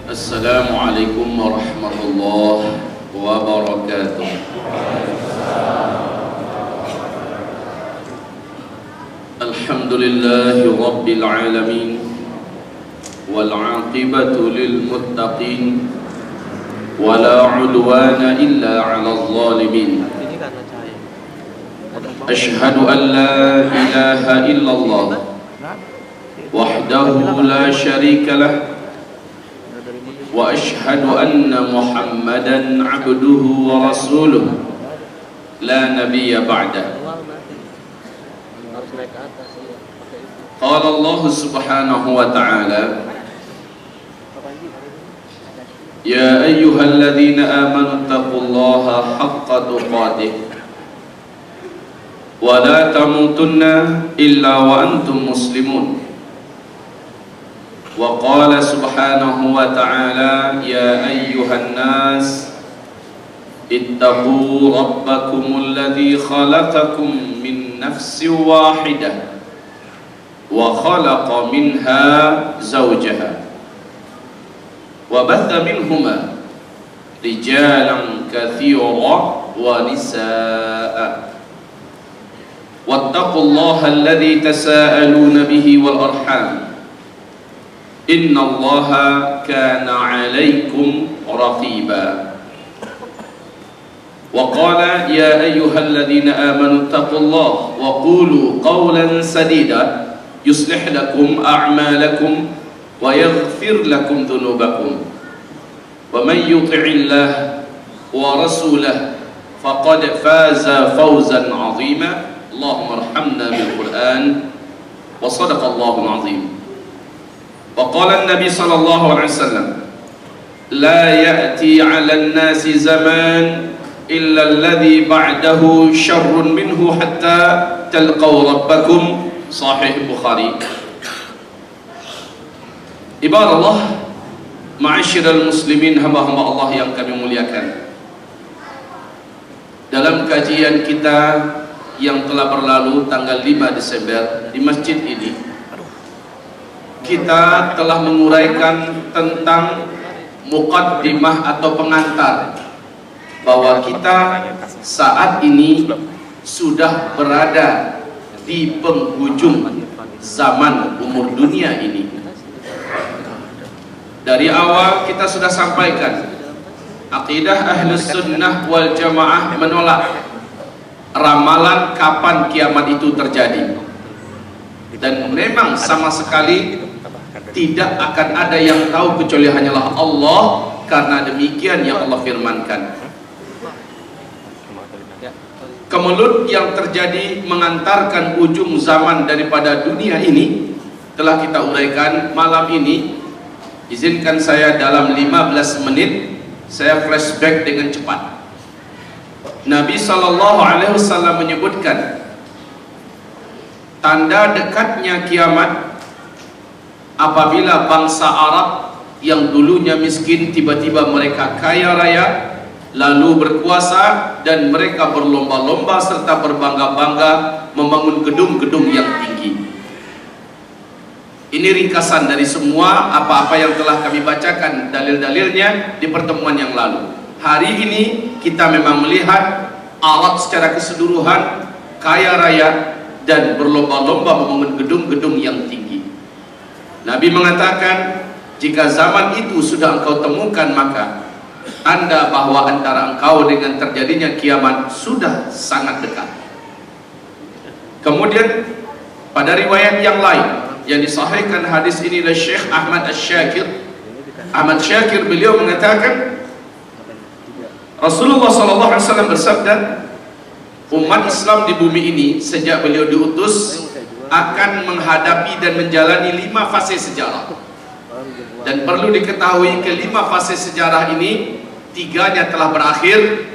Assalamualaikum warahmatullahi wabarakatuh. Alhamdulillahi rabbil alamin, wal aqibatu lil muttaqin, wala udwana illa 'alal zalimin. Asyhadu an la ilaha illallah wahdahu la syarika lah, wa ashhadu anna Muhammadan abduhu wa rasuluh la nabiyya ba'dah. Qala Allah subhanahu wa ta'ala, ya ayyuhalladzina amanu taqullaha haqqa tuqatih wa la tamutunna illa wa antum muslimun. Wa qala subhanahu wa ta'ala, ya ayyuhan nas ittaqu rabbakumul ladzi khalaqakum min nafsin wahidah wa khalaqa minha zawjaha wa batha minhuma rijalan katsiran wa nisaa'a wattaqullaha alladzi tasaaluna bihi wal arham inna Allaha kana 'alaikum raqiba. Wa qala ya ayyuhalladzina amanu taqullaha wa qulu qawlan sadida yuslih lakum a'malakum wa yaghfir lakum dhunubakum wa man yuti'illah wa rasulahu faqad faza fawzan 'azima. Allahumma arhamna bil Qur'an wa sadaqallahul 'azim. وقال النبي صلى الله عليه وسلم لا يأتي على الناس زمان إلا الذي بعده شر منه حتى تلقوا ربكم. صحيح البخاري. Ibarat Allah, ma'asyiral muslimin, hamba-hamba Allah yang kami muliakan. Dalam kajian kita yang telah berlalu tanggal 5 Desember di masjid ini, kita telah menguraikan tentang muqaddimah atau pengantar bahwa kita saat ini sudah berada di penghujung zaman umur dunia ini. Dari awal kita sudah sampaikan akidah Ahlus Sunnah wal Jamaah menolak ramalan kapan kiamat itu terjadi, dan memang sama sekali tidak akan ada yang tahu kecuali hanyalah Allah, karena demikian yang Allah firmankan. Kemelut yang terjadi mengantarkan ujung zaman daripada dunia ini telah kita uraikan malam ini. Izinkan saya dalam 15 menit saya flashback dengan cepat. Nabi SAW menyebutkan tanda dekatnya kiamat apabila bangsa Arab yang dulunya miskin tiba-tiba mereka kaya raya, lalu berkuasa, dan mereka berlomba-lomba serta berbangga-bangga membangun gedung-gedung yang tinggi. Ini ringkasan dari semua apa-apa yang telah kami bacakan dalil-dalilnya di pertemuan yang lalu. Hari ini kita memang melihat Arab secara keseluruhan kaya raya dan berlomba-lomba membangun gedung-gedung yang tinggi. Nabi mengatakan, jika zaman itu sudah engkau temukan, maka tanda bahwa antara engkau dengan terjadinya kiamat sudah sangat dekat. Kemudian pada riwayat yang lain yang disahihkan hadis ini oleh Syekh Ahmad Syakir, beliau mengatakan Rasulullah SAW bersabda, umat Islam di bumi ini sejak beliau diutus akan menghadapi dan menjalani 5 fase sejarah. Dan perlu diketahui kelima fase sejarah ini, 3-nya telah berakhir,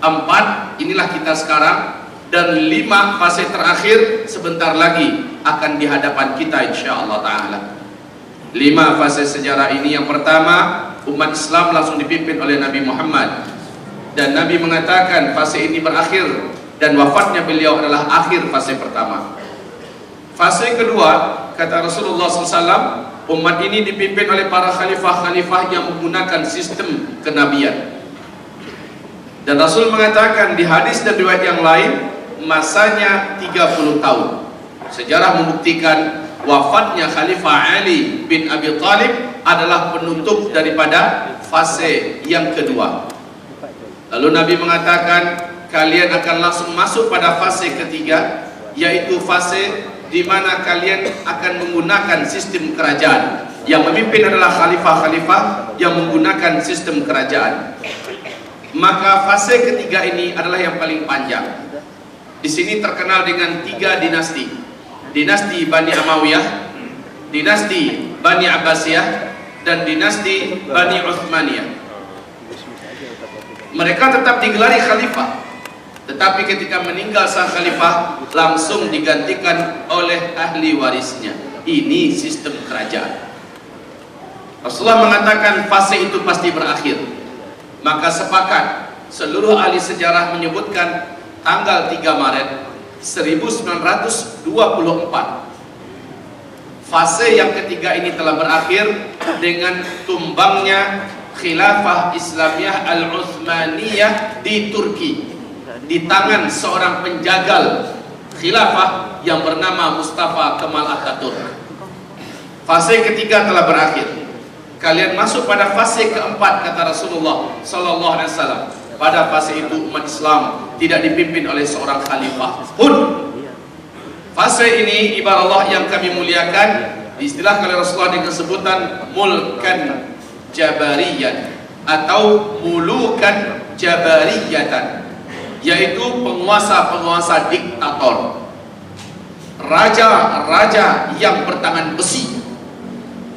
4 inilah kita sekarang, dan 5 fase terakhir sebentar lagi akan di hadapan kita insyaallah ta'ala. 5 fase sejarah ini, yang pertama, umat Islam langsung dipimpin oleh Nabi Muhammad, dan Nabi mengatakan fase ini berakhir dan wafatnya beliau adalah akhir fase pertama. Fase kedua, kata Rasulullah SAW, umat ini dipimpin oleh para khalifah-khalifah yang menggunakan sistem kenabian. Dan Rasul mengatakan di hadis dan riwayat yang lain, masanya 30 tahun. Sejarah membuktikan wafatnya Khalifah Ali bin Abi Thalib adalah penutup daripada fase yang kedua. Lalu Nabi mengatakan, kalian akan langsung masuk pada fase ketiga, yaitu fase di mana kalian akan menggunakan sistem kerajaan. Yang memimpin adalah khalifah-khalifah yang menggunakan sistem kerajaan. Maka fase ketiga ini adalah yang paling panjang. Di sini terkenal dengan 3 dinasti. Dinasti Bani Amawiyah, dinasti Bani Abbasiyah, dan dinasti Bani Uthmaniyah. Mereka tetap digelari khalifah, tetapi ketika meninggal sang khalifah langsung digantikan oleh ahli warisnya. Ini sistem kerajaan. Rasulullah mengatakan fase itu pasti berakhir. Maka sepakat seluruh ahli sejarah menyebutkan tanggal 3 Maret 1924 fase yang ketiga ini telah berakhir dengan tumbangnya Khilafah Islamiyah Al-Uthmaniyah di Turki di tangan seorang penjagal khilafah yang bernama Mustafa Kemal Atatürk. Fase ketiga telah berakhir. Kalian masuk pada fase keempat, kata Rasulullah sallallahu alaihi wasallam. Pada fase itu umat Islam tidak dipimpin oleh seorang khalifah pun. Fase ini ibarat Allah yang kami muliakan diistilahkan oleh Rasulullah dengan sebutan mulkan jabariyan atau mulukan jabariyatan, yaitu penguasa-penguasa diktator, raja-raja yang bertangan besi,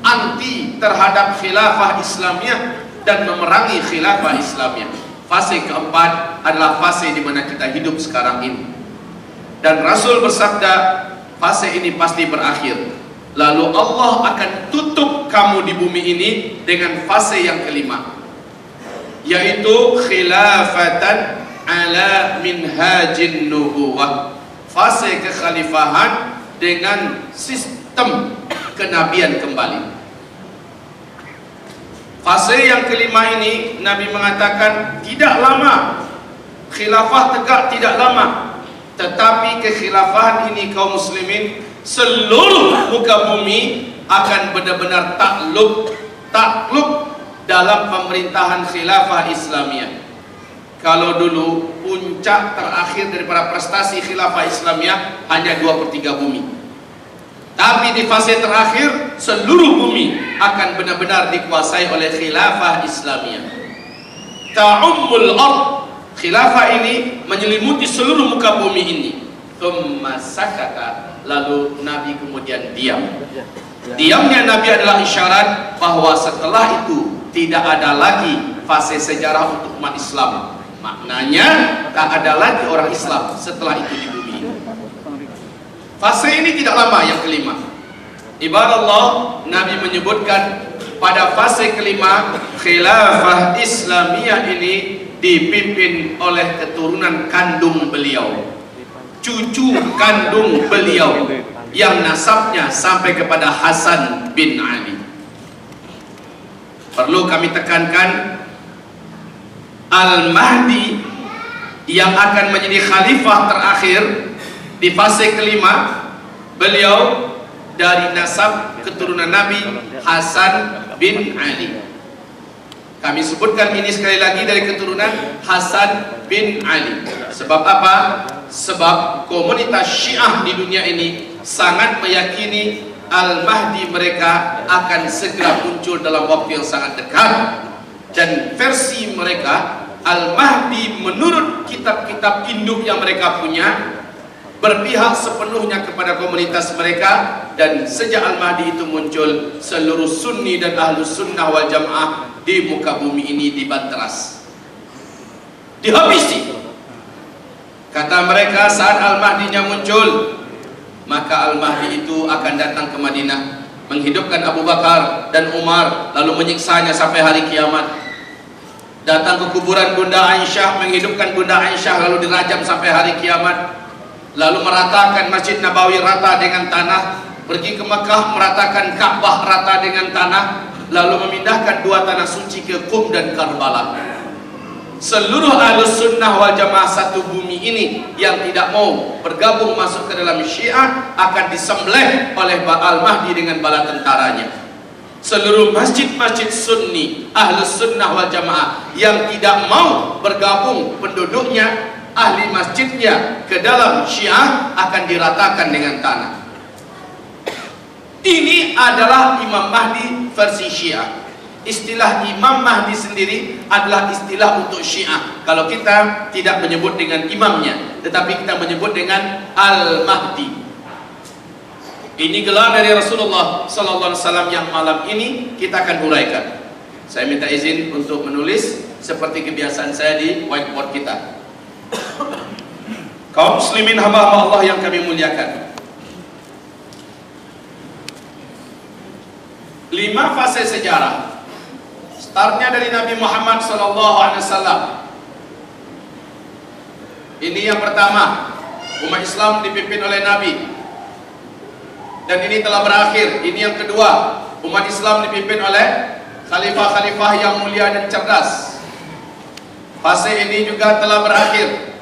anti terhadap khilafah Islamiyah dan memerangi khilafah Islamiyah. Fase keempat adalah fase di mana kita hidup sekarang ini. Dan Rasul bersabda, fase ini pasti berakhir. Lalu Allah akan tutup kamu di bumi ini dengan fase yang kelima, yaitu khilafatan ala minhajin nubuwah, fase kekhalifahan dengan sistem kenabian kembali. Fase yang kelima ini Nabi mengatakan tidak lama, khilafah tegak tidak lama, tetapi kekhilafahan ini kaum muslimin seluruh muka bumi akan benar-benar takluk dalam pemerintahan khilafah Islamiyah. Kalau dulu puncak terakhir daripada prestasi khilafah Islamiyah hanya 2/3 bumi, tapi di fase terakhir seluruh bumi akan benar-benar dikuasai oleh khilafah Islamiyah. Ta'ummul ard, khilafah ini menyelimuti seluruh muka bumi ini. Thumma sakata, lalu Nabi kemudian diam. Diamnya Nabi adalah isyarat bahwa setelah itu tidak ada lagi fase sejarah untuk umat Islam. Maknanya tak ada lagi orang Islam setelah itu di bumi ini. Fase ini tidak lama, yang kelima. Ibarat Allah, Nabi menyebutkan pada fase kelima, khilafah Islamiyah ini dipimpin oleh keturunan kandung beliau, cucu kandung beliau, yang nasabnya sampai kepada Hasan bin Ali. Perlu kami tekankan, Al-Mahdi yang akan menjadi khalifah terakhir di fase kelima, beliau dari nasab keturunan Nabi Hasan bin Ali. Kami sebutkan ini sekali lagi dari keturunan Hasan bin Ali. Sebab apa? Sebab komunitas Syiah di dunia ini sangat meyakini Al-Mahdi mereka akan segera muncul dalam waktu yang sangat dekat. Dan versi mereka, Al-Mahdi menurut kitab-kitab induk yang mereka punya berpihak sepenuhnya kepada komunitas mereka. Dan sejak Al-Mahdi itu muncul, seluruh Sunni dan Ahlus Sunnah wal Jamaah di muka bumi ini dibanteras, dihabisi. Kata mereka, saat Al-Mahdinya muncul, maka Al-Mahdi itu akan datang ke Madinah, menghidupkan Abu Bakar dan Umar, lalu menyiksanya sampai hari kiamat. Datang ke kuburan Bunda Aisyah, menghidupkan Bunda Aisyah, lalu dirajam sampai hari kiamat. Lalu meratakan Masjid Nabawi rata dengan tanah, pergi ke Mekah, meratakan Ka'bah rata dengan tanah, lalu memindahkan dua tanah suci ke Qum dan Karbala. Seluruh Ahlus Sunnah wal Jamaah satu bumi ini yang tidak mau bergabung masuk ke dalam Syiah akan disembelih oleh Al-Mahdi dengan bala tentaranya. Seluruh masjid-masjid Sunni Ahlus Sunnah wal Jamaah yang tidak mau bergabung penduduknya, ahli masjidnya ke dalam Syiah akan diratakan dengan tanah. Ini adalah Imam Mahdi versi Syiah. Istilah Imam Mahdi sendiri adalah istilah untuk Syiah. Kalau kita tidak menyebut dengan imamnya, tetapi kita menyebut dengan Al-Mahdi. Ini gelar dari Rasulullah sallallahu alaihi wasallam yang malam ini kita akan uraikan. Saya minta izin untuk menulis seperti kebiasaan saya di whiteboard kita. Kaum muslimin hamba-hamba Allah yang kami muliakan, 5 fase sejarah. Startnya dari Nabi Muhammad SAW. Ini yang pertama, umat Islam dipimpin oleh Nabi, dan ini telah berakhir. Ini yang kedua, umat Islam dipimpin oleh khalifah-khalifah yang mulia dan cerdas. Fase ini juga telah berakhir.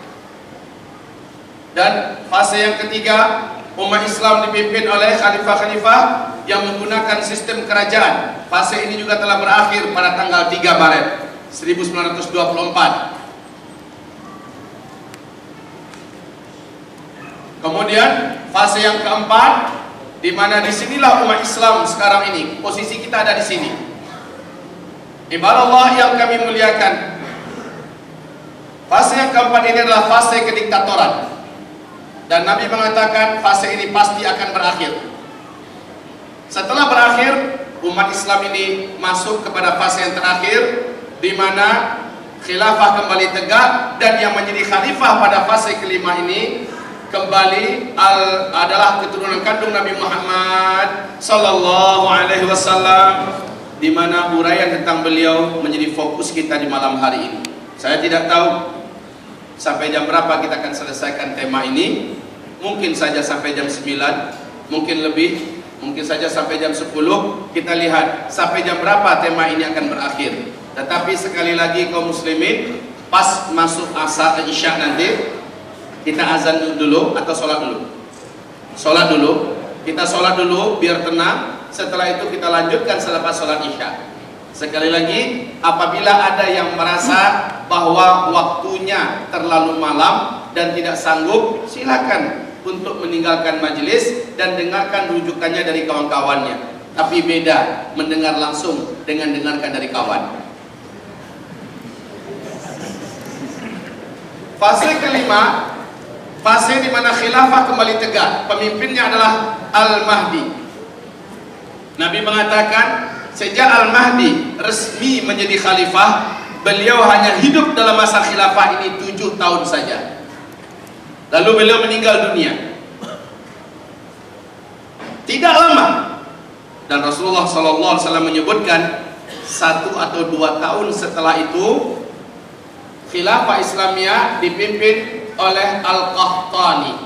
Dan fase yang ketiga, umat Islam dipimpin oleh khalifah-khalifah yang menggunakan sistem kerajaan. Fase ini juga telah berakhir pada tanggal 3 Maret 1924. Kemudian fase yang keempat, di mana disinilah umat Islam sekarang ini. Posisi kita ada di sini. Ibarat Allah yang kami muliakan, fase yang keempat ini adalah fase kediktatoran. Dan Nabi mengatakan fase ini pasti akan berakhir. Setelah berakhir, umat Islam ini masuk kepada fase yang terakhir, di mana khilafah kembali tegak, dan yang menjadi khalifah pada fase kelima ini kembali adalah keturunan kandung Nabi Muhammad sallallahu alaihi wasallam, di mana uraian tentang beliau menjadi fokus kita di malam hari ini. Saya tidak tahu sampai jam berapa kita akan selesaikan tema ini. Mungkin saja sampai jam 9, mungkin lebih, mungkin saja sampai jam 10. Kita lihat sampai jam berapa tema ini akan berakhir. Tetapi sekali lagi kaum muslimin, pas masuk asar isya nanti, kita azan dulu atau sholat dulu? Sholat dulu. Kita sholat dulu biar tenang. Setelah itu kita lanjutkan selepas sholat isya. Sekali lagi, apabila ada yang merasa bahwa waktunya terlalu malam dan tidak sanggup, silakan untuk meninggalkan majelis dan dengarkan rujukannya dari kawan-kawannya. Tapi beda mendengar langsung dengan dengarkan dari kawan. Fase kelima, fase di mana khilafah kembali tegak. Pemimpinnya adalah Al-Mahdi. Nabi mengatakan, sejak Al-Mahdi resmi menjadi khalifah, beliau hanya hidup dalam masa khilafah ini 7 tahun saja. Lalu beliau meninggal dunia. Tidak lama. Dan Rasulullah SAW menyebutkan 1 atau 2 tahun setelah itu, khilafah Islamiyah dipimpin oleh Al-Qahtani.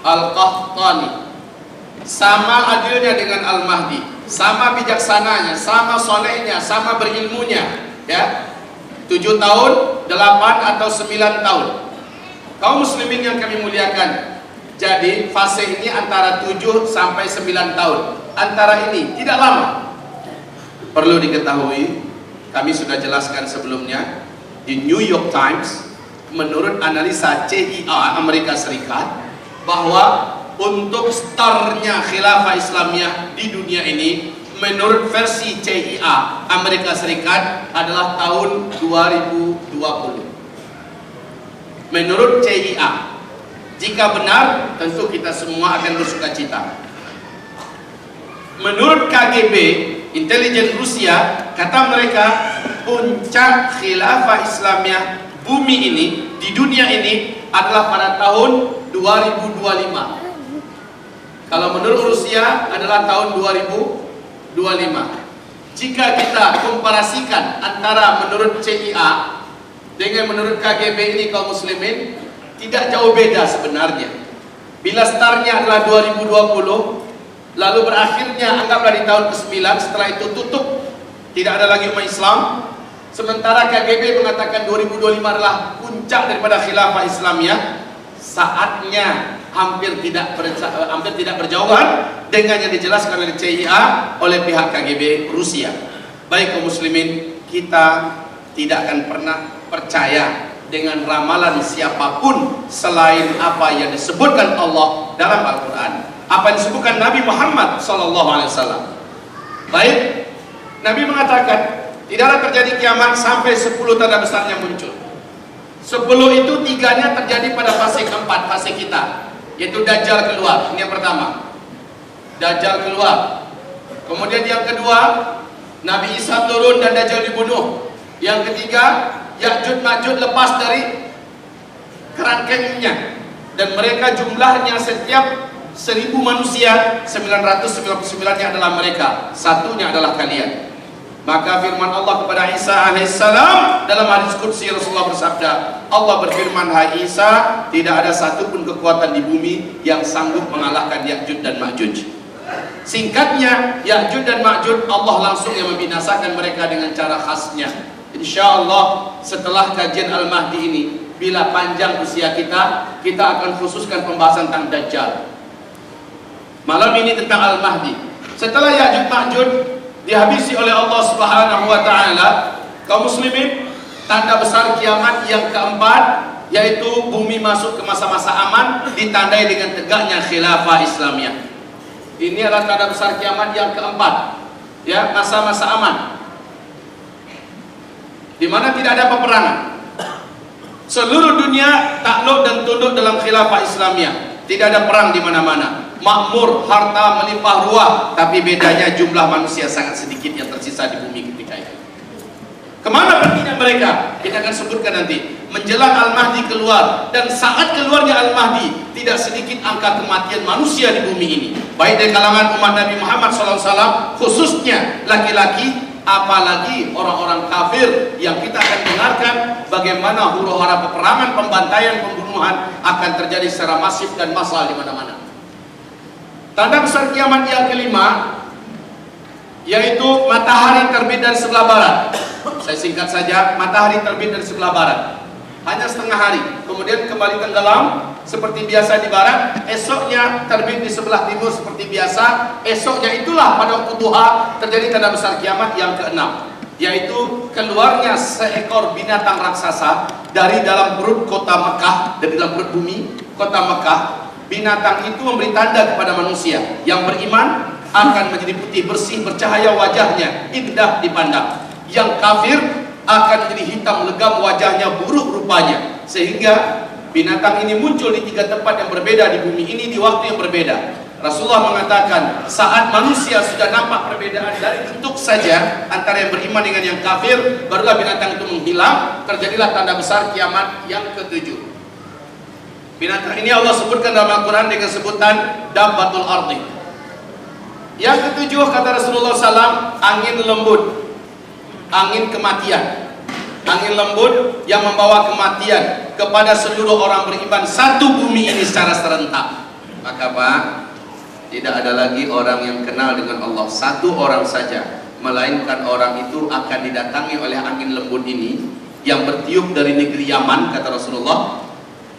Al-Qahtani sama adilnya dengan Al-Mahdi, sama bijaksananya, sama solehnya, sama berilmunya, ya. 7 tahun, 8 atau 9 tahun. Kaum muslimin yang kami muliakan, jadi fase ini antara 7 sampai 9 tahun. Antara ini tidak lama. Perlu diketahui, kami sudah jelaskan sebelumnya di New York Times, menurut analisa CIA Amerika Serikat, bahwa untuk startnya khilafah Islamiyah di dunia ini, menurut versi CIA Amerika Serikat adalah tahun 2020. Menurut CIA, jika benar, tentu kita semua akan bersuka cita. Menurut KGB, intelijen Rusia, kata mereka, puncak khilafah Islamiyah bumi ini, di dunia ini, adalah pada tahun 2025. Kalau menurut Rusia adalah tahun 2025. Jika kita komparasikan antara menurut CIA dengan menurut KGB ini, kaum muslimin, tidak jauh beda sebenarnya. Bila startnya adalah 2020, lalu berakhirnya anggaplah di tahun ke-9, setelah itu tutup, tidak ada lagi umat Islam. Sementara KGB mengatakan 2025 adalah puncak daripada khilafah Islamiyah. Saatnya hampir tidak berjauhan dengan yang dijelaskan oleh CIA oleh pihak KGB Rusia. Baik kaum muslimin, kita tidak akan pernah percaya dengan ramalan siapapun selain apa yang disebutkan Allah dalam Al-Quran, apa yang disebutkan Nabi Muhammad SAW. Baik, Nabi mengatakan tidaklah terjadi kiamat sampai 10 tanda besarnya muncul. 10 itu 3-nya terjadi pada fase keempat, fase kita, yaitu Dajjal keluar. Ini yang pertama, Dajjal keluar. Kemudian yang kedua, Nabi Isa turun dan Dajjal dibunuh. Yang ketiga, Ya'juj Ma'juj lepas dari kerangkengnya, dan mereka jumlahnya setiap 1000 manusia 999-nya adalah mereka, satunya adalah kalian. Maka firman Allah kepada Isa alaihissalam dalam hadis qudsi, Rasulullah bersabda, Allah berfirman, hai Isa, tidak ada satupun kekuatan di bumi yang sanggup mengalahkan Ya'juj dan Ma'juj. Singkatnya, Ya'juj dan Ma'juj Allah langsung yang membinasakan mereka dengan cara khasnya. Insya Allah setelah kajian Al-Mahdi ini, bila panjang usia kita akan khususkan pembahasan tentang Dajjal. Malam ini tentang Al-Mahdi. Setelah Ya'juj Ma'juj dihabisi oleh Allah Subhanahu wa taala, kaum muslimin, tanda besar kiamat yang keempat yaitu bumi masuk ke masa-masa aman, ditandai dengan tegaknya khilafah Islamiyah. Ini adalah tanda besar kiamat yang keempat, ya, masa-masa aman, di mana tidak ada peperangan. Seluruh dunia takluk dan tunduk dalam khilafah Islamiyah. Tidak ada perang di mana-mana. Makmur, harta melimpah ruah, tapi bedanya jumlah manusia sangat sedikit yang tersisa di bumi ketika itu. Kemana perginya mereka? Kita akan sebutkan nanti. Menjelang Al-Mahdi keluar, dan saat keluarnya Al-Mahdi, tidak sedikit angka kematian manusia di bumi ini, baik dari kalangan umat Nabi Muhammad SAW, khususnya laki-laki, apalagi orang-orang kafir yang kita akan dengarkan bagaimana huru-hara peperangan, pembantaian, pembunuhan akan terjadi secara masif dan massal di mana-mana. Tanda besar kiamat yang kelima yaitu matahari terbit dari sebelah barat. Saya singkat saja, matahari terbit dari sebelah barat, hanya setengah hari, kemudian kembali tenggelam seperti biasa di barat. Esoknya terbit di sebelah timur seperti biasa. Esoknya itulah pada waktu duha terjadi tanda besar kiamat yang keenam, yaitu keluarnya seekor binatang raksasa dari dalam perut kota Mekah, dari dalam perut bumi kota Mekah. Binatang itu memberi tanda kepada manusia yang beriman akan menjadi putih bersih bercahaya wajahnya, indah dipandang. Yang kafir akan menjadi hitam legam wajahnya, buruk rupanya. Sehingga binatang ini muncul di 3 tempat yang berbeda di bumi ini di waktu yang berbeda. Rasulullah mengatakan saat manusia sudah nampak perbedaan dari bentuk saja antara yang beriman dengan yang kafir, barulah binatang itu menghilang. Terjadilah tanda besar kiamat yang ke-7. Binatang ini Allah sebutkan dalam Al-Quran dengan sebutan Dabbatul Ardi. Yang ke-7 kata Rasulullah SAW, angin lembut, angin kematian. Angin lembut yang membawa kematian kepada seluruh orang beriman satu bumi ini secara serentak. Maka Pak, tidak ada lagi orang yang kenal dengan Allah, satu orang saja, melainkan orang itu akan didatangi oleh angin lembut ini yang bertiup dari negeri Yaman, kata Rasulullah.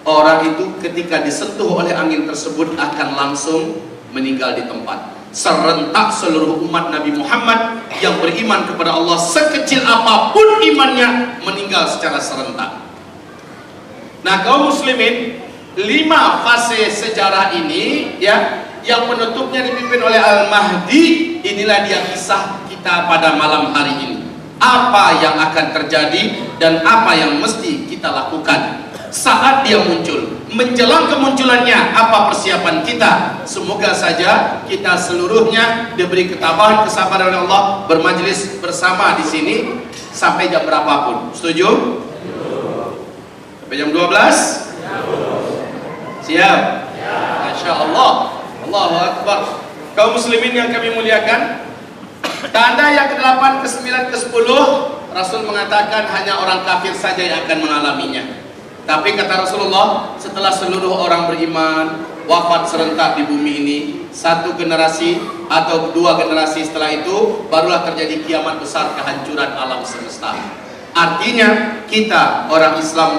Orang itu ketika disentuh oleh angin tersebut akan langsung meninggal di tempat. Serentak seluruh umat Nabi Muhammad yang beriman kepada Allah sekecil apapun imannya meninggal secara serentak. Nah kaum muslimin, 5 fase sejarah ini ya, yang penutupnya dipimpin oleh Al-Mahdi. Inilah dia kisah kita pada malam hari ini. Apa yang akan terjadi dan apa yang mesti kita lakukan saat dia muncul, menjelang kemunculannya, apa persiapan kita. Semoga saja kita seluruhnya diberi ketabahan, kesabaran oleh Allah, bermajlis bersama di sini sampai jam berapapun. Setuju? Sampai jam 12? Siap? Insya Allah. Allahu Akbar. Kaum muslimin yang kami muliakan, tanda yang ke-8, ke-9, ke-10, Rasul mengatakan hanya orang kafir saja yang akan mengalaminya. Tapi kata Rasulullah, setelah seluruh orang beriman, wafat serentak di bumi ini, satu generasi atau dua generasi setelah itu barulah terjadi kiamat besar, kehancuran alam semesta. Artinya kita orang Islam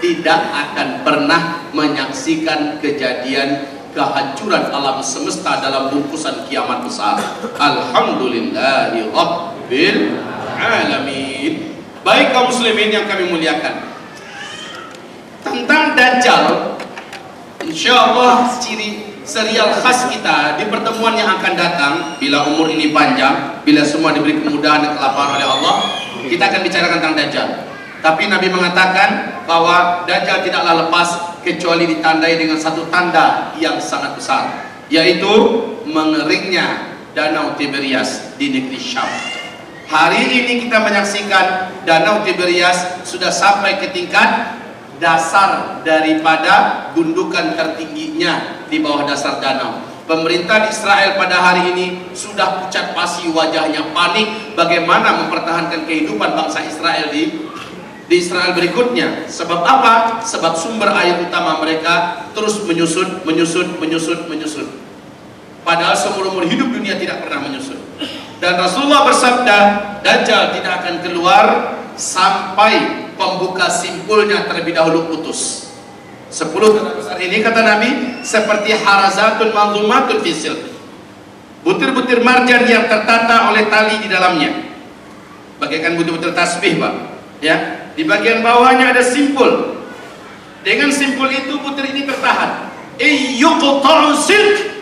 tidak akan pernah menyaksikan kejadian kehancuran alam semesta dalam bungkusan kiamat besar. Alhamdulillahi Rabbil Alamin. Baik kaum muslimin yang kami muliakan, tentang Dajjal insyaallah ciri serial khas kita di pertemuan yang akan datang, bila umur ini panjang, bila semua diberi kemudahan dan kelaparan oleh Allah, kita akan bicarakan tentang Dajjal. Tapi Nabi mengatakan bahwa Dajjal tidaklah lepas kecuali ditandai dengan satu tanda yang sangat besar, yaitu mengeringnya danau Tiberias di negeri Syam. Hari ini kita menyaksikan danau Tiberias sudah sampai ke tingkat dasar daripada gundukan tertingginya di bawah dasar danau. Pemerintah di Israel pada hari ini sudah pucat pasi wajahnya, panik bagaimana mempertahankan kehidupan bangsa Israel di Israel berikutnya. Sebab apa? Sebab sumber air utama mereka terus menyusut. Padahal seumur-umur hidup dunia tidak pernah menyusut. Dan Rasulullah bersabda, Dajjal tidak akan keluar sampai pembuka simpulnya terlebih dahulu putus. 10 tanda besar ini kata Nabi seperti harazatun manzumatun fisil, butir-butir marjan yang tertata oleh tali di dalamnya, bagaikan butir-butir tasbih, Pak. Ya, di bagian bawahnya ada simpul. Dengan simpul itu butir ini tertahan. Yuqta'u silk.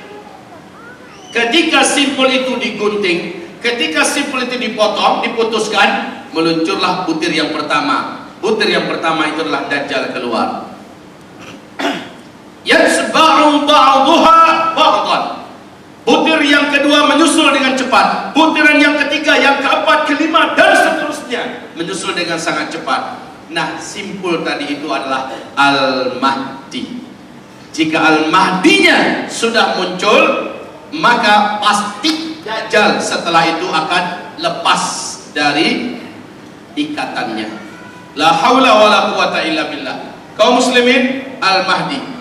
Ketika simpul itu digunting, ketika simpul itu dipotong, diputuskan, meluncurlah butir yang pertama. Butir yang pertama itu adalah Dajjal keluar. Yatsba'u ba'daha ba'dan. Butir yang kedua menyusul dengan cepat. Butiran yang ketiga, yang keempat, kelima dan seterusnya menyusul dengan sangat cepat. Nah, simpul tadi itu adalah Al-Mahdi. Jika Al-Mahdinya sudah muncul, maka pasti Dajjal setelah itu akan lepas dari ikatannya. La haula wala quwata illa billah. Kaum muslimin, Al-Mahdi.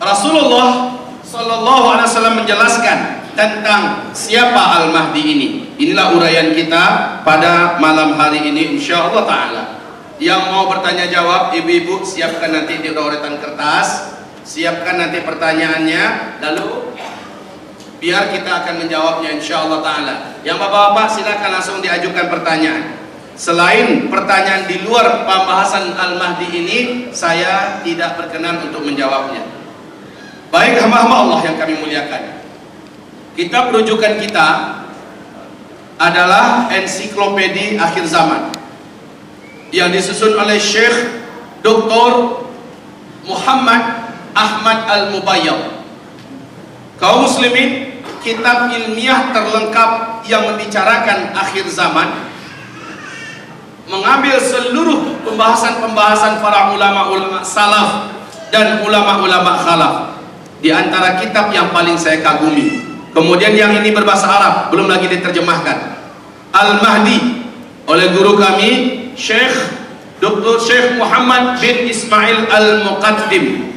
Rasulullah sallallahu alaihi wasallam menjelaskan tentang siapa Al-Mahdi ini. Inilah uraian kita pada malam hari ini insyaallah taala. Yang mau bertanya jawab, ibu-ibu siapkan nanti di uretan kertas, siapkan nanti pertanyaannya, lalu biar kita akan menjawabnya insyaallah taala. Yang bapak-bapak silakan langsung diajukan pertanyaan. Selain pertanyaan di luar pembahasan Al-Mahdi ini, saya tidak berkenan untuk menjawabnya. Baik hamba-hamba Allah yang kami muliakan, kitab rujukan kita adalah Ensiklopedi Akhir Zaman yang disusun oleh Syekh Dr. Muhammad Ahmad Al-Mubayyad. Kaum muslimin, kitab ilmiah terlengkap yang membicarakan akhir zaman, mengambil seluruh pembahasan-pembahasan para ulama-ulama salaf dan ulama-ulama khalaf. Di antara kitab yang paling saya kagumi, kemudian yang ini berbahasa Arab, belum lagi diterjemahkan, Al-Mahdi oleh guru kami Syekh Dr. Syekh Muhammad bin Ismail Al-Muqaddim.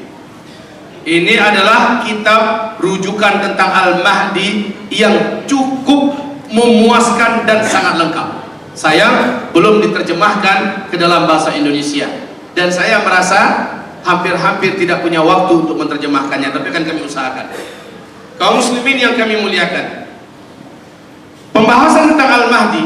Ini adalah kitab rujukan tentang Al-Mahdi yang cukup memuaskan dan sangat lengkap. Sayang belum diterjemahkan ke dalam bahasa Indonesia, dan saya merasa hampir-hampir tidak punya waktu untuk menerjemahkannya, tapi akan kami usahakan. Kaum muslimin yang kami muliakan, pembahasan tentang Al-Mahdi,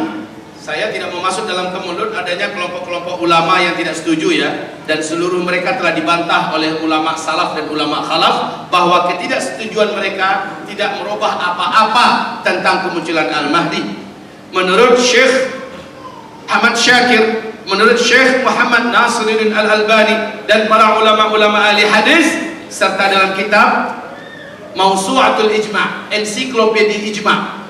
saya tidak mau masuk dalam kemulut adanya kelompok-kelompok ulama yang tidak setuju ya, dan seluruh mereka telah dibantah oleh ulama salaf dan ulama khalaf bahwa ketidaksetujuan mereka tidak merubah apa-apa tentang kemunculan Al-Mahdi. Menurut Syekh Ahmad Syakir, menurut Syekh Muhammad Nasiruddin Al-Albani dan para ulama-ulama ahli hadis, serta dalam kitab Mausu'atul Ijma', Ensiklopedi Ijma',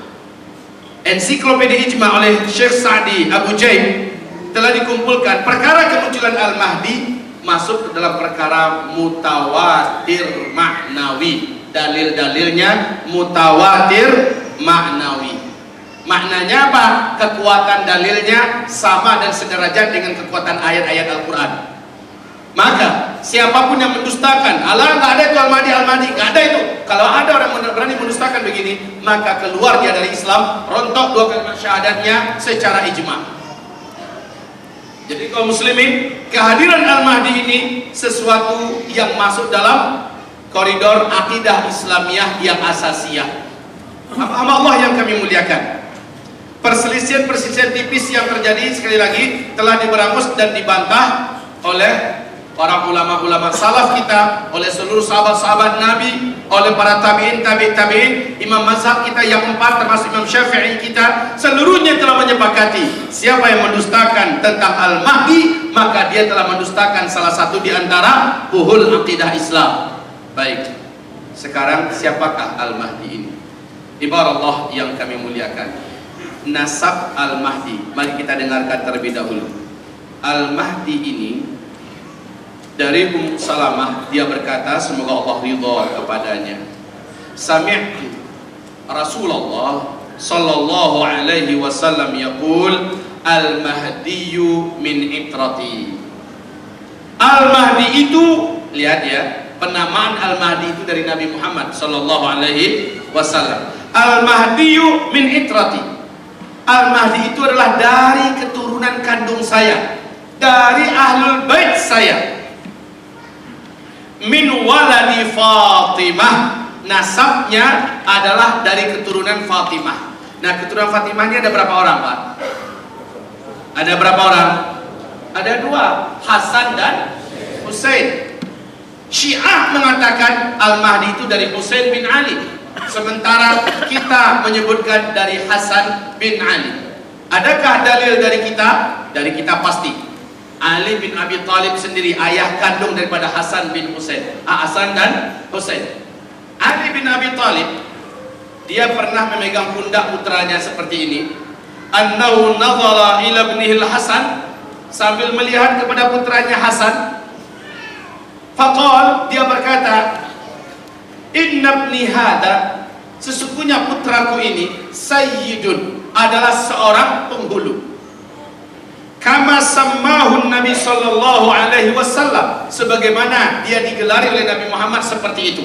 Ensiklopedi Ijma' oleh Syekh Sa'di Abu Jaib, telah dikumpulkan perkara kemunculan Al-Mahdi masuk ke dalam perkara mutawatir maknawi. Dalil-dalilnya mutawatir maknawi. Maknanya apa? Kekuatan dalilnya sama dan sederajat dengan kekuatan ayat-ayat Al-Quran. Maka siapapun yang mendustakan, Allah nggak ada itu Al-Mahdi, nggak ada itu. Kalau ada orang berani mendustakan begini, maka keluar dia dari Islam, rontok 2 kalimat syahadatnya secara ijma'. Jadi kaum muslimin, kehadiran Al-Mahdi ini sesuatu yang masuk dalam koridor akidah Islamiyah yang asasiyah. Hamba Allah yang kami muliakan, perselisihan tipis yang terjadi sekali lagi telah diberangus dan dibantah oleh para ulama-ulama salaf kita, oleh seluruh sahabat-sahabat Nabi, oleh para tabi'in, imam mazhab kita yang 4 termasuk Imam Syafi'i kita, seluruhnya telah menyepakati siapa yang mendustakan tentang Al-Mahdi, maka dia telah mendustakan salah satu di antara buhul akidah Islam. Baik, sekarang siapakah Al-Mahdi ini? Ibarat Allah yang kami muliakan, nasab Al-Mahdi, mari kita dengarkan terlebih dahulu. Al-Mahdi ini dari Salamah, dia berkata, semoga Allah ridha kepadanya, sami'tu Rasulullah sallallahu alaihi wasallam yaqul al-Mahdiyyu min itrati. Al-Mahdi itu, lihat ya, penamaan Al-Mahdi itu dari Nabi Muhammad sallallahu alaihi wasallam. Al-Mahdiyyu min itrati. Al-Mahdi itu adalah dari keturunan kandung saya, dari ahlul bait saya. Min waladi Fatimah, nasabnya adalah dari keturunan Fatimah. Nah, keturunan Fatimah ini ada berapa orang, Pak? Ada berapa orang? Ada 2, Hasan dan Husain. Syiah mengatakan Al-Mahdi itu dari Husain bin Ali, sementara kita menyebutkan dari Hasan bin Ali. Adakah dalil dari kita? Dari kita pasti. Ali bin Abi Thalib sendiri ayah kandung daripada Hasan bin Husain. Hasan dan Husain. Ali bin Abi Thalib, dia pernah memegang pundak putranya seperti ini. Annahu nadhara ila ibnihi Hasan, sambil melihat kepada putranya Hasan. Faqal, dia berkata, inna ibni hada, sesungguhnya putraku ini sayyidun, adalah seorang penghulu. Kama sammahun Nabi sallallahu alaihi wasallam, sebagaimana dia digelari oleh Nabi Muhammad seperti itu.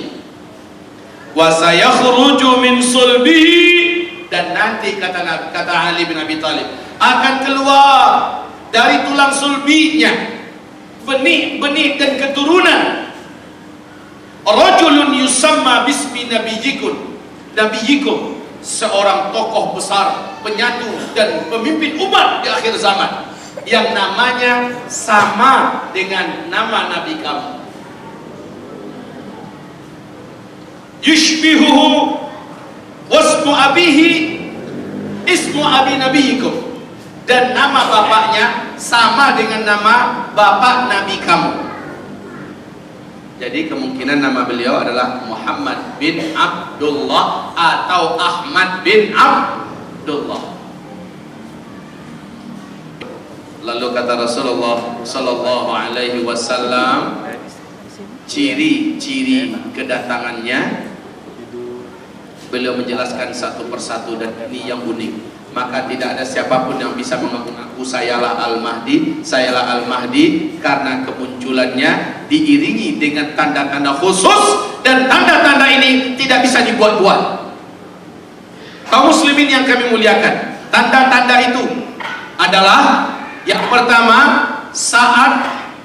Wa sayakhruju min sulbihi, dan nanti kata Ali bin Abi Thalib, akan keluar dari tulang sulbinya benih-benih dan keturunan rajulun yusamma bismi nabiyyikum, seorang tokoh besar, penyatu dan pemimpin umat di akhir zaman, yang namanya sama dengan nama Nabi kamu. Yushbihuhu wasmu abihi ismu abi nabiyikum, dan nama bapaknya sama dengan nama bapak Nabi kamu. Jadi kemungkinan nama beliau adalah Muhammad bin Abdullah atau Ahmad bin Abdullah. Lalu kata Rasulullah sallallahu alaihi wasallam, ciri-ciri kedatangannya beliau menjelaskan satu persatu, dan ini yang unik. Maka tidak ada siapapun yang bisa mengaku sayalah Al-Mahdi, karena kemunculannya diiringi dengan tanda-tanda khusus, dan tanda-tanda ini tidak bisa dibuat-buat. Kaum muslimin yang kami muliakan, tanda-tanda itu adalah yang pertama, saat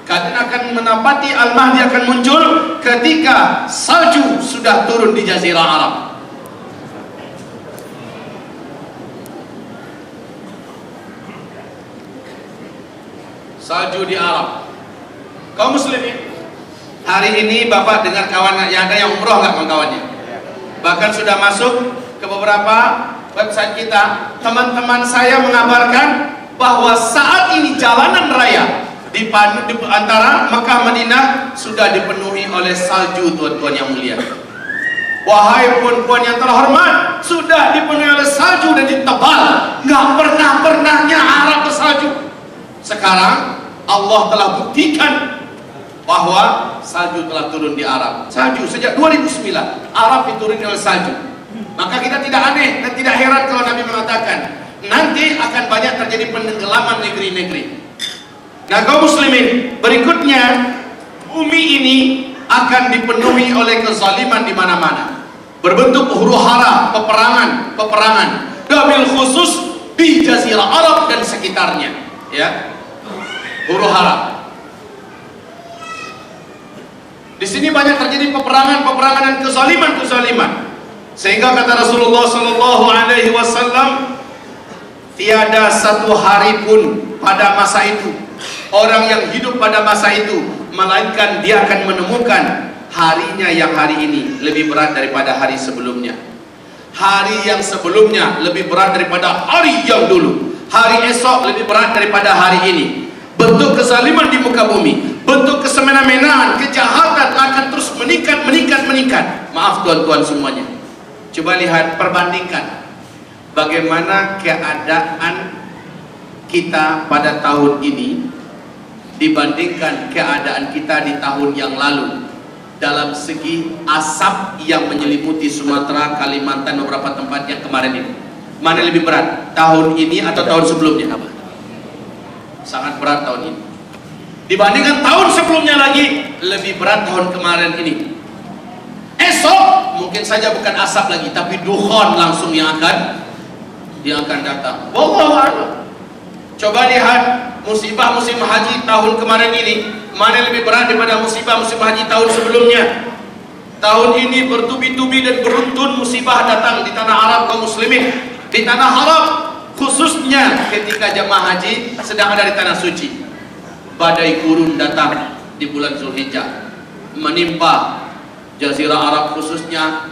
kalian akan menapati Al-Mahdi akan muncul ketika salju sudah turun di Jazirah Arab. Salju di Arab. Kaum muslimin, hari ini Bapak dengar kawan yang ada yang umroh nggak kawan-kawannya? Bahkan sudah masuk ke beberapa website kita. Teman-teman saya mengabarkan bahwa saat ini jalanan raya di antara Mekah Madinah sudah dipenuhi oleh salju, tuan-tuan yang mulia. Wahai puan-puan yang terhormat, sudah dipenuhi oleh salju dan ditebal. Nggak pernah-pernahnya Arab bersalju. Sekarang Allah telah buktikan bahwa salju telah turun di Arab. Salju sejak 2009 Arab dituruni oleh salju. Maka kita tidak aneh dan tidak heran kalau Nabi mengatakan nanti akan banyak terjadi penenggelaman negeri-negeri. Nah kaum muslimin, berikutnya bumi ini akan dipenuhi oleh kezaliman di mana-mana, berbentuk huru-hara, peperangan, wabil khusus di Jazirah Arab dan sekitarnya, ya, huru-hara. Di sini banyak terjadi peperangan dan kezaliman, sehingga kata Rasulullah Sallallahu Alaihi Wasallam, tiada satu hari pun pada masa itu orang yang hidup pada masa itu melainkan dia akan menemukan harinya yang hari ini lebih berat daripada hari sebelumnya. Hari yang sebelumnya lebih berat daripada hari yang dulu. Hari esok lebih berat daripada hari ini. Bentuk kezaliman di muka bumi, bentuk kesemena-menaan, kejahatan akan terus meningkat. Maaf tuan-tuan semuanya. Coba lihat, perbandingkan bagaimana keadaan kita pada tahun ini dibandingkan keadaan kita di tahun yang lalu. Dalam segi asap yang menyelimuti Sumatera, Kalimantan, beberapa tempat yang kemarin ini, mana lebih berat, tahun ini atau tahun sebelumnya? Sangat berat tahun ini. Dibandingkan tahun sebelumnya lagi, lebih berat tahun kemarin ini. Esok mungkin saja bukan asap lagi, tapi dukhon langsung yang akan datang. Wallahu a'lam. Coba lihat musibah musim haji tahun kemarin ini, mana lebih berat daripada musibah musim haji tahun sebelumnya. Tahun ini bertubi-tubi dan beruntun musibah datang di tanah Arab kaum muslimin, di tanah Arab khususnya ketika jemaah haji sedang ada di tanah suci. Badai gurun datang di bulan Zulhijjah menimpa Jazirah Arab, khususnya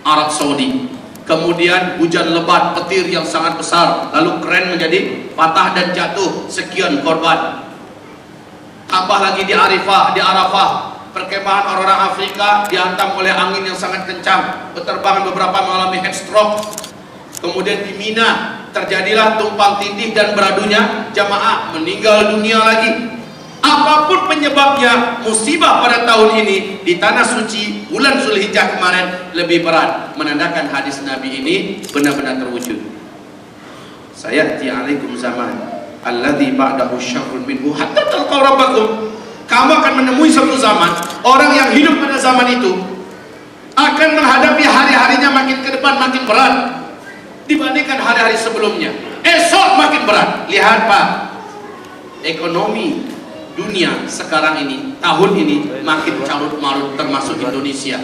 Arab Saudi. Kemudian hujan lebat, petir yang sangat besar, lalu kren menjadi patah dan jatuh, sekian korban. Tambah lagi di Arafah, perkemahan orang-orang Afrika dihantam oleh angin yang sangat kencang, penerbangan beberapa mengalami heat stroke. Kemudian di Mina terjadilah tumpang tindih dan beradunya jamaah, meninggal dunia lagi. Apapun penyebabnya, musibah pada tahun ini di tanah suci bulan Zulhijjah kemarin lebih berat, menandakan hadis Nabi ini benar-benar terwujud. Sayati alaikum zaman alladzi ba'dahu syarrun minhu hatta talqaw rabbakum. Kamu akan menemui satu zaman, orang yang hidup pada zaman itu akan menghadapi hari-harinya makin ke depan makin berat dibandingkan hari-hari sebelumnya. Esok makin berat. Lihat Pak, ekonomi dunia sekarang ini, tahun ini makin carut marut, termasuk Indonesia.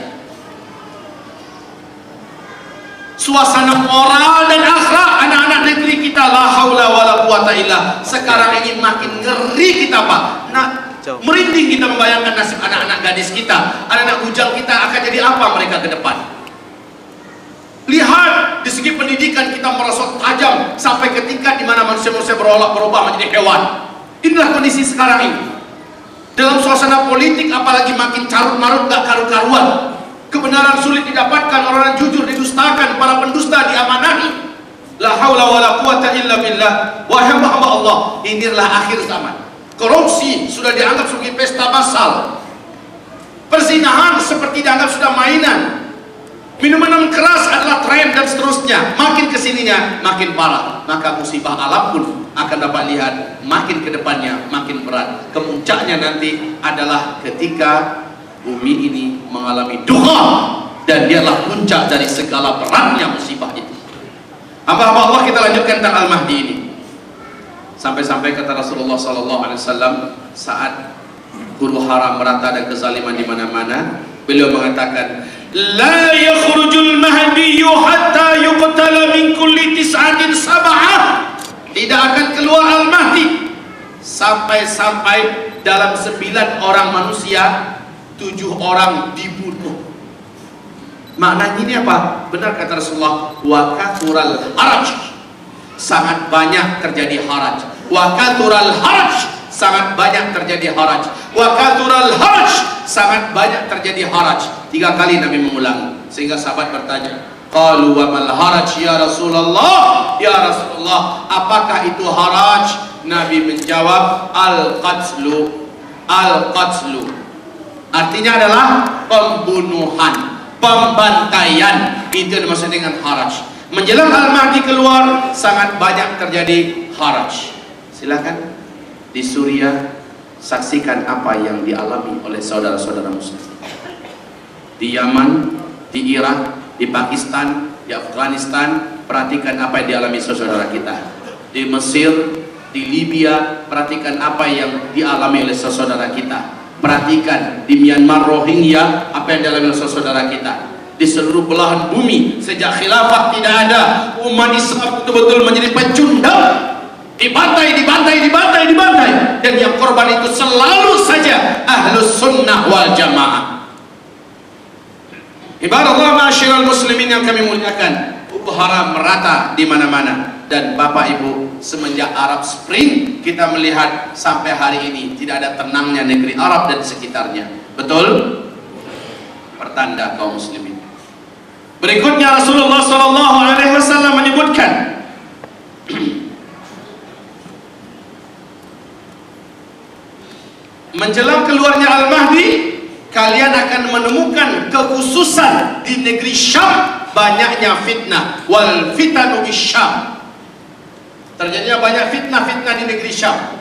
Suasana moral dan akhlak anak-anak negeri kita, la haula wala quwata illa, sekarang ini makin ngeri kita Pak. Nah, merinding kita membayangkan nasib anak-anak gadis kita, anak-anak bujang kita akan jadi apa mereka ke depan. Lihat, di segi pendidikan kita merosot tajam sampai ketika di mana manusia-manusia berubah menjadi hewan. Inilah kondisi sekarang ini. Dalam suasana politik apalagi makin carut marut, gak karu-karuan. Kebenaran sulit didapatkan, orang jujur didustakan, para pendusta diamanahi. La haula wala quwata illa billah. Wahai hamba Allah, inilah akhir zaman. Korupsi sudah dianggap sebagai pesta massal. Perzinahan seperti dianggap sudah mainan. Minuman keras adalah tren dan seterusnya. Makin kesininya makin parah. Maka musibah alam pun akan dapat lihat makin ke depannya makin berat. Kemuncaknya nanti adalah ketika bumi ini mengalami duha, dan dialah puncak dari segala beratnya musibah itu. Hamba-hamba Allah, kita lanjutkan tentang Al-Mahdi ini. Sampai-sampai kata Rasulullah SAW saat huru hara merata dan kezaliman di mana-mana, beliau mengatakan, la yakhrujul mahdi hatta yuqtala min kulli tis'atin sab'ah. Tidak akan keluar Al-Mahdi sampai-sampai dalam 9 orang manusia 7 orang dibunuh. Maknanya ini apa? Benar kata Rasulullah, wa kathural haraj, sangat banyak terjadi haraj. Wa kathural haraj, sangat banyak terjadi haraj. Wa kathural haraj, sangat banyak terjadi haraj. 3 kali Nabi mengulang, sehingga sahabat bertanya, qalu wa mal haraj ya Rasulullah, ya Rasulullah, apakah itu haraj? Nabi menjawab, al-qatlu, al-qatlu, artinya adalah pembunuhan, pembantaian. Itu yang dimaksud dengan haraj. Menjelang Al-Mahdi keluar, sangat banyak terjadi haraj. Silakan di Suriah Saksikan apa yang dialami oleh saudara-saudara muslim di Yaman, di Irak, di Pakistan, di Afghanistan. Perhatikan apa yang dialami saudara kita di Mesir, di Libya. Perhatikan apa yang dialami oleh saudara kita. Perhatikan di Myanmar Rohingya, apa yang dialami oleh saudara kita. Di seluruh belahan bumi sejak khilafah tidak ada umat Islam betul-betul menjadi pecundang, dibantai, dan yang korban itu selalu saja ahlus sunnah wal jamaah. Ibadallah ma'asyiral muslimin yang kami muliakan, haram merata di mana-mana. Dan Bapak Ibu, semenjak Arab Spring kita melihat sampai hari ini tidak ada tenangnya negeri Arab dan sekitarnya. Betul? Pertanda kaum muslimin. Berikutnya Rasulullah SAW menyebutkan menjelang keluarnya Al-Mahdi, kalian akan menemukan kekhususan di negeri Syam banyaknya fitnah. Wal fitanu bisyam, terjadinya banyak fitnah-fitnah di negeri Syam.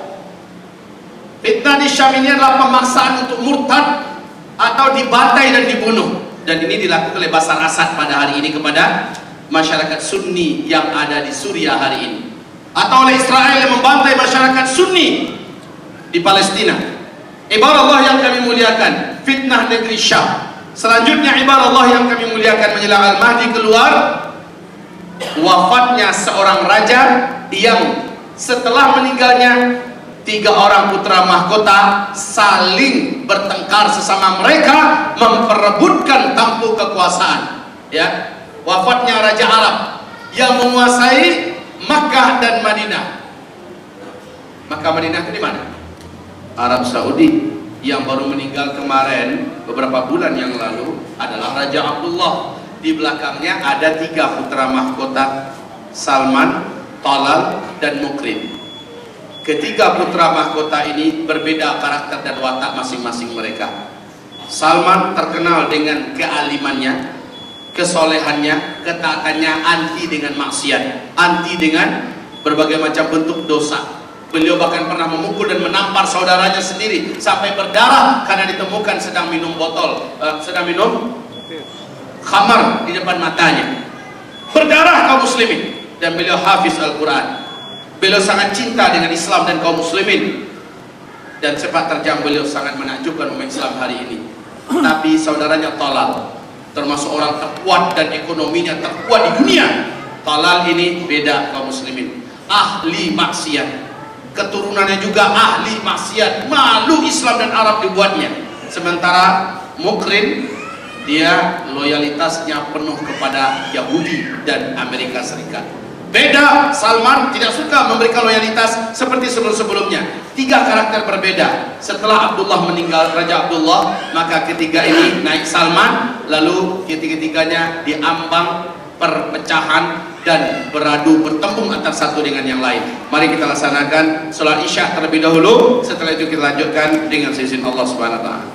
Fitnah di Syam ini adalah pemaksaan untuk murtad atau dibantai dan dibunuh. Dan ini dilakukan oleh Bashar Assad pada hari ini kepada masyarakat Sunni yang ada di Suriah hari ini, atau oleh Israel yang membantai masyarakat Sunni di Palestina. Ibarat Allah yang kami muliakan, fitnah negeri Syam. Selanjutnya ibarat Allah yang kami muliakan, menjelang Al-Mahdi keluar, wafatnya seorang raja yang setelah meninggalnya 3 orang putra mahkota saling bertengkar sesama mereka, memperebutkan tampuk kekuasaan. Ya, wafatnya raja Arab yang menguasai Makkah dan Madinah. Makkah Madinah itu di mana? Arab Saudi. Yang baru meninggal kemarin beberapa bulan yang lalu adalah Raja Abdullah. Di belakangnya ada 3 putra mahkota, Salman, Talal, dan Mukrim. Ketiga putra mahkota ini berbeda karakter dan watak masing-masing mereka. Salman terkenal dengan kealimannya, kesolehannya, ketaatannya, anti dengan maksiat, anti dengan berbagai macam bentuk dosa. Beliau bahkan pernah memukul dan menampar saudaranya sendiri sampai berdarah karena ditemukan sedang minum khamar di depan matanya. Berdarah kaum muslimin, dan beliau hafiz Al-Quran. Beliau sangat cinta dengan Islam dan kaum muslimin, dan sepak terjang beliau sangat menakjubkan umat Islam hari ini. Tapi saudaranya Talal termasuk orang terkuat dan ekonominya terkuat di dunia. Talal ini beda kaum muslimin, ahli maksiat, keturunannya juga ahli maksiat, malu Islam dan Arab dibuatnya. Sementara Mukrim, dia loyalitasnya penuh kepada Yahudi dan Amerika Serikat. Beda, Salman tidak suka memberikan loyalitas seperti sebelum-sebelumnya. 3 karakter berbeda. Setelah Abdullah meninggal, Raja Abdullah, maka ketiga ini naik Salman, lalu ketiga-tiganya diambang perpecahan dan beradu bertempung antara satu dengan yang lain. Mari kita laksanakan sholat Isya terlebih dahulu, setelah itu kita lanjutkan dengan seizin Allah Subhanahu wa taala.